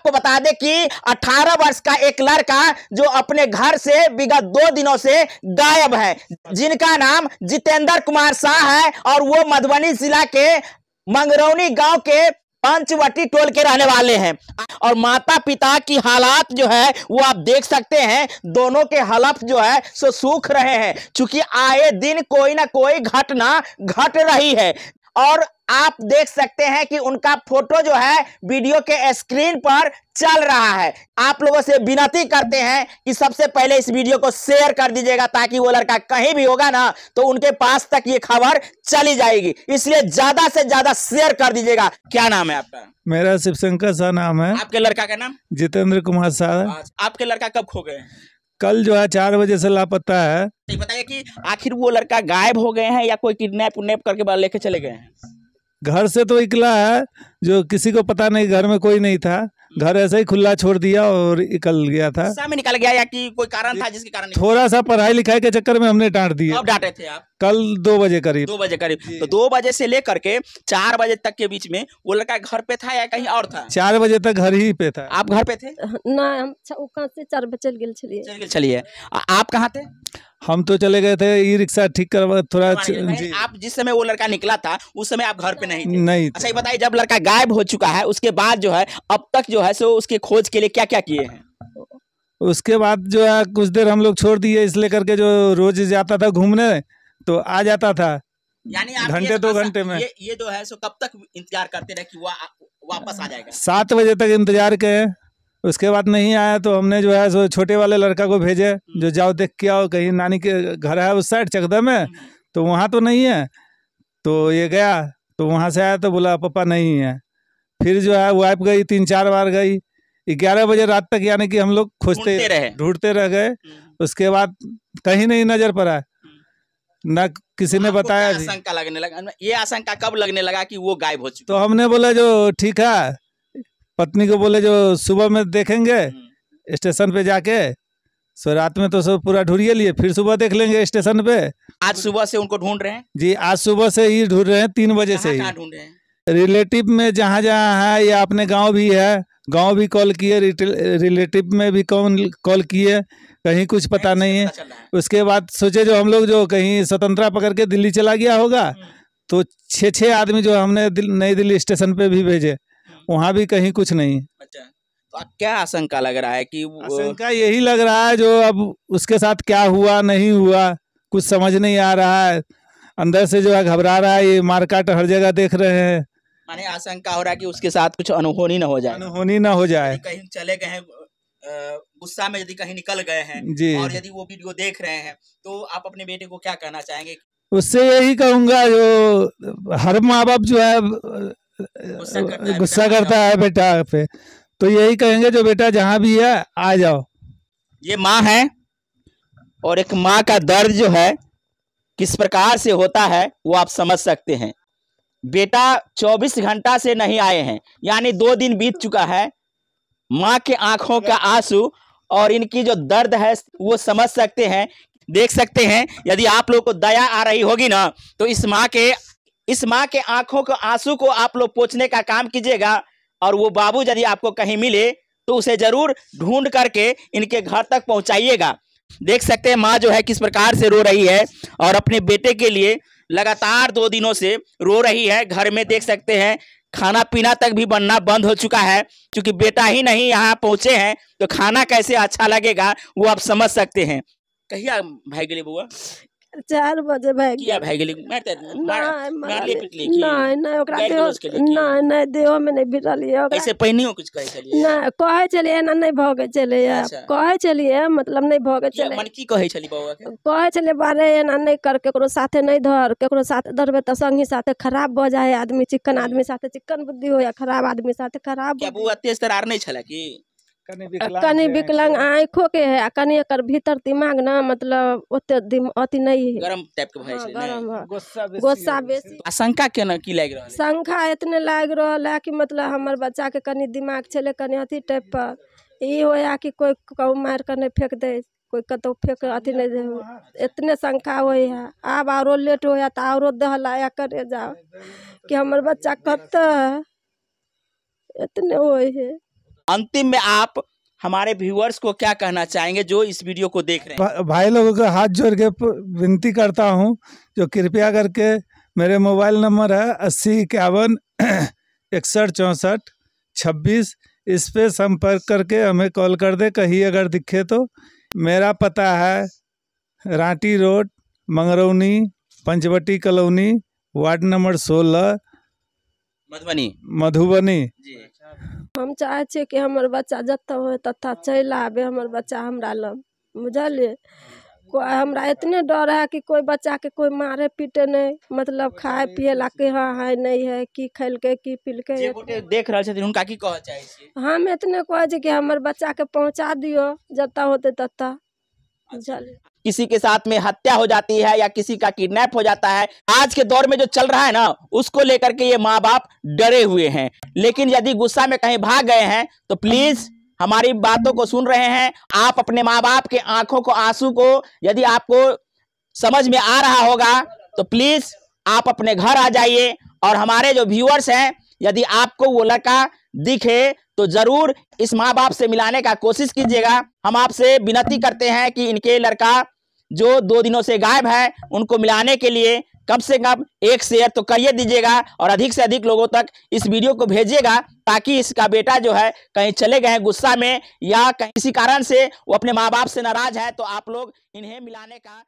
आपको बता दें कि 18 वर्ष का एक लड़का जो अपने घर से विगत 2 दिनों से गायब है, जिनका नाम जितेंद्र कुमार शाह है और वो मधुबनी जिला के मंगरौनी गांव के पंचवटी टोल के रहने वाले हैं। और माता पिता की हालात जो है वो आप देख सकते हैं, दोनों के हलफ जो है सो सूख रहे हैं, क्योंकि आए दिन कोई ना कोई घटना घट रही है। और आप देख सकते हैं कि उनका फोटो जो है वीडियो के स्क्रीन पर चल रहा है। आप लोगों से विनती करते हैं कि सबसे पहले इस वीडियो को शेयर कर दीजिएगा, ताकि वो लड़का कहीं भी होगा ना तो उनके पास तक ये खबर चली जाएगी, इसलिए ज्यादा से ज्यादा शेयर कर दीजिएगा। क्या नाम है आपका? मेरा शिवशंकर शाह नाम है। आपके लड़का का नाम? जितेंद्र कुमार शाह। आपके लड़का कब खो गए? कल जो है 4 बजे से लापता है। बताइए कि आखिर वो लड़का गायब हो गए हैं या कोई किडनैप उन्नैप करके लेके चले गए हैं? घर से तो निकला है, जो किसी को पता नहीं, घर में कोई नहीं था, घर ऐसे ही खुला छोड़ दिया और निकल गया था। गुस्सा में निकल गया या कि कोई कारण था जिसके कारण? थोड़ा सा पढ़ाई लिखाई के चक्कर में हमने डांट दिया। कब डांटे थे आप? कल 2 बजे करीब। 2 बजे करीब। तो 2 बजे से लेकर के 4 बजे तक के बीच में वो लड़का घर पे था या कहीं और था? 4 बजे तक घर ही पे था। आप घर पे थे? ना, हम कहाँ से 4 बजे चल गए। चलिए, आप कहाँ थे? हम तो चले गए थे ई रिक्शा ठीक करवा थोड़ा। आप जिस समय वो लड़का निकला था उस समय आप घर पे नहीं थे? नहीं। अच्छा, ये बताइए, जब लड़का गायब हो चुका है उसके बाद जो है अब तक जो है सो उसके खोज के लिए क्या क्या किए हैं? उसके बाद जो है कुछ देर हम लोग छोड़ दिए, इसलिए करके जो रोज जाता था घूमने तो आ जाता था, यानी घंटे 2 घंटे में। ये जो है सो कब तक इंतजार करते रहे कि वो वापस आ जाएगा? 7 बजे तक इंतजार किए, उसके बाद नहीं आया तो हमने जो है सो छोटे वाले लड़का को भेजे, जो जाओ देख के आओ, कहीं नानी के घर है उस साइड चकदा में, तो वहाँ तो नहीं है। तो ये गया तो वहाँ से आया तो बोला पापा नहीं है। फिर जो है वाइफ गई, 3-4 बार गई, 11 बजे रात तक, यानी कि हम लोग खोजते ढूंढते रह गए। उसके बाद कहीं नहीं नजर पड़ा, न किसी ने बताया। आशंका लगने लगा, ये आशंका कब लगने लगा कि वो गायब हो चुका? तो हमने बोला जो ठीक है, पत्नी को बोले जो सुबह में देखेंगे स्टेशन पे जाके, सो रात में तो सब पूरा ढूंढिए लिए, फिर सुबह देख लेंगे स्टेशन पे। आज सुबह से उनको ढूंढ रहे हैं? जी, आज सुबह से ही ढूंढ रहे हैं, 3 बजे से ही ढूंढ रहे हैं। रिलेटिव में जहाँ जहाँ है, या अपने गांव भी है, गांव भी कॉल किए, रिलेटिव में भी कॉल किए, कहीं कुछ पता नहीं है। उसके बाद सोचे जो हम लोग जो कहीं स्वतंत्रा पकड़ के दिल्ली चला गया होगा, तो 6 आदमी जो हमने नई दिल्ली स्टेशन पे भी भेजे, वहाँ भी कहीं कुछ नहीं। अच्छा, तो क्या आशंका लग रहा है कि आशंका यही लग रहा है जो अब उसके साथ क्या हुआ नहीं हुआ कुछ समझ नहीं आ रहा है, अंदर से जो है घबरा रहा है। ये मारकाट हर जगह देख रहे हैं, माने आशंका हो रहा है कि उसके साथ कुछ अनहोनी ना हो जाए। अनहोनी ना हो जाए, कहीं चले गए हैं गुस्सा में, यदि कहीं निकल गए हैं जी, और यदि वो वीडियो देख रहे हैं, तो आप अपने बेटे को क्या कहना चाहेंगे? उससे यही कहूँगा, जो हर माँ बाप जो है गुस्सा करता है बेटा पे, तो यही कहेंगे जो बेटा जहाँ भी है आ जाओ। ये माँ है और एक माँ का दर्द जो है किस प्रकार से होता है वो आप समझ सकते हैं। बेटा 24 घंटा से नहीं आए हैं, यानी 2 दिन बीत चुका है। माँ के आंखों का आंसू और इनकी जो दर्द है वो समझ सकते हैं, देख सकते हैं। यदि आप लोग को दया आ रही होगी ना तो इस माँ के आंखों के आंसू को आप लोग पोंछने का काम कीजिएगा, और वो बाबू यदि आपको कहीं मिले तो उसे जरूर ढूंढ करके इनके घर तक पहुंचाइएगा। देख सकते हैं माँ जो है किस प्रकार से रो रही है और अपने बेटे के लिए लगातार 2 दिनों से रो रही है। घर में देख सकते हैं खाना पीना तक भी बनना बंद हो चुका है, क्योंकि बेटा ही नहीं यहाँ पहुंचे हैं तो खाना कैसे अच्छा लगेगा वो आप समझ सकते हैं। कहिया भाई गेली बुआ? 4 बजे भाई किया भाई गेली मारते नहीं देहो में नहीं भिड़लिए। ऐसे पहिनियो कुछ कहे चलिए ना, कहे चलिए ना, नहीं भगे चलिए, कहे चलिए मतलब नहीं भगे चलिए। मन की कहे चली बउआ के? कहे चलिए बारे ना नहीं कर, केकरो साथे नहीं धर, केकरो साथे धरबे त संगी साथे खराब भ जाए आदमी। चिक्कन आदमी साथे चिक्कन बुद्धि हो, या खराब आदमी साथे खराब। क्या बुआ तेज तरार नहीं छला की? कनी विकलांग आँखों के है, कनी एकर भीतर दिमाग ना मतलब ओते अति नहीं है, गरम टाइप के भाई गरम गुस्सा बेसी। आशंका केना की लाग रहल? शंका इतने लाग रहल है कि मतलब हमर बच्चा के कनी दिमाग चले कनी अथी टाइप पर, ई होया कि कोई कहू मार कर नहीं फेंक दे, कोई कतो फेंक अथी नहीं दे, इतने शंका हो है। अब और लेट होया तो और दहलाया करे जाओ कि हमर बच्चा कत इतने हो है। अंतिम में आप हमारे व्यूअर्स को क्या कहना चाहेंगे जो इस वीडियो को देख रहे हैं? भाई लोगों का हाथ जोड़ के विनती करता हूँ, जो कृपया करके मेरे मोबाइल नंबर है 80 51 61 64 26, इस पे संपर्क करके हमें कॉल कर दे कहीं अगर दिखे तो। मेरा पता है Ranti road, Mangrauni, Panchvati colony, ward number 16, Madhubani. हम चाहे छे कि हमर बच्चा जत्ता हो तत्ता चल आबे, हमर बच्चा हमरा लग, बुझलिए। कोई हमरा इतने डर है कि कोई बच्चा के कोई मारे पीटे नहीं, मतलब खाए पिए ला के हाँ है नहीं है कि खैलके कि पिलके। देख रहे छथिन उनका की कह चाहे छी? हम इतने कहे छी कि हमर बच्चा के पहुंचा दियो जत्ता होते तत्ता, बुझलिए। किसी के साथ में हत्या हो जाती है या किसी का किडनैप हो जाता है, आज के दौर में जो चल रहा है ना, उसको लेकर के ये माँ बाप डरे हुए हैं। लेकिन यदि गुस्सा में कहीं भाग गए हैं तो प्लीज हमारी बातों को सुन रहे हैं आप, अपने माँ बाप के आंखों को, आंसू को यदि आपको समझ में आ रहा होगा तो प्लीज आप अपने घर आ जाइए। और हमारे जो व्यूअर्स हैं, यदि आपको वो लड़का दिखे तो जरूर इस माँ बाप से मिलाने का कोशिश कीजिएगा। हम आपसे विनती करते हैं कि इनके लड़का जो 2 दिनों से गायब है, उनको मिलाने के लिए कम से कम एक शेयर तो करिए दीजिएगा और अधिक से अधिक लोगों तक इस वीडियो को भेजिएगा, ताकि इसका बेटा जो है कहीं चले गए गुस्सा में या कहीं किसी कारण से वो अपने माँ बाप से नाराज है, तो आप लोग इन्हें मिलाने का